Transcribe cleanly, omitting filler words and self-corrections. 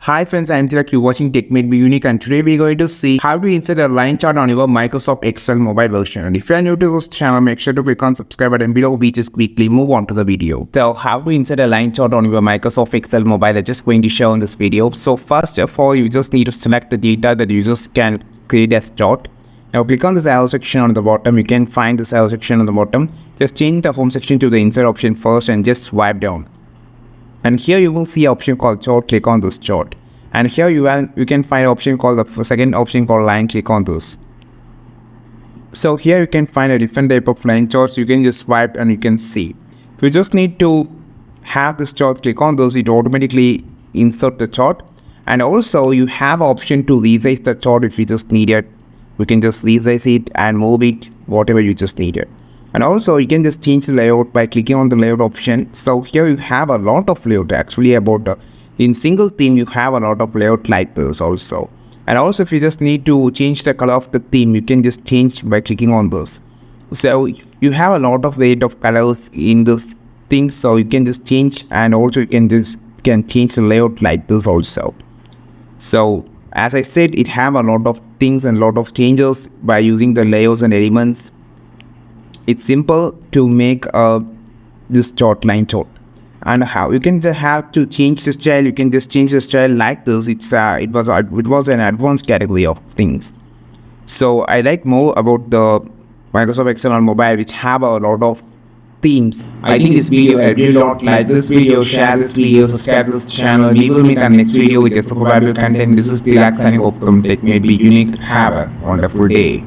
Hi friends, I'm Tilak, you're watching Tech Made Be Unique, and today we're going to see how to insert a line chart on your Microsoft Excel mobile version. And if you're new to this channel, make sure to click on subscribe button below. We just quickly move on to the video. So how to insert a line chart on your Microsoft Excel mobile, I'm just going to show in this video. So first of all, you just need to select the data that users can create as chart. Now click on this arrow section on the bottom. You can find this arrow section on the bottom. Just change the home section to the insert option first and just swipe down. And here you will see an option called chart. Click on this chart. And here you can find an option called the second option called line. Click on this. So here you can find a different type of line charts. You can just swipe and you can see. If you just need to have this chart, click on those. It automatically insert the chart. And also you have an option to resize the chart if you just need it. You can just resize it and move it whatever you just need it. And also you can just change the layout by clicking on the layout option. So here you have a lot of layout actually about in single theme. You have a lot of layout like this also. And also if you just need to change the color of the theme, you can just change by clicking on this. So you have a lot of weight of colors in this thing, so you can just change, and also you can change the layout like this also. So as I said, it have a lot of things and lot of changes by using the layers and elements. It's simple to make this chart line chart. And how you can have to change the style, you can just change the style like this. It was an advanced category of things. So I like more about the Microsoft Excel on mobile, which have a lot of themes. I think this video helped you a lot. Like this video, share this video, subscribe to this channel. We will meet on next video with a super valuable content. This is Tilak signing off from Tech Made Be Unique. Have a wonderful day.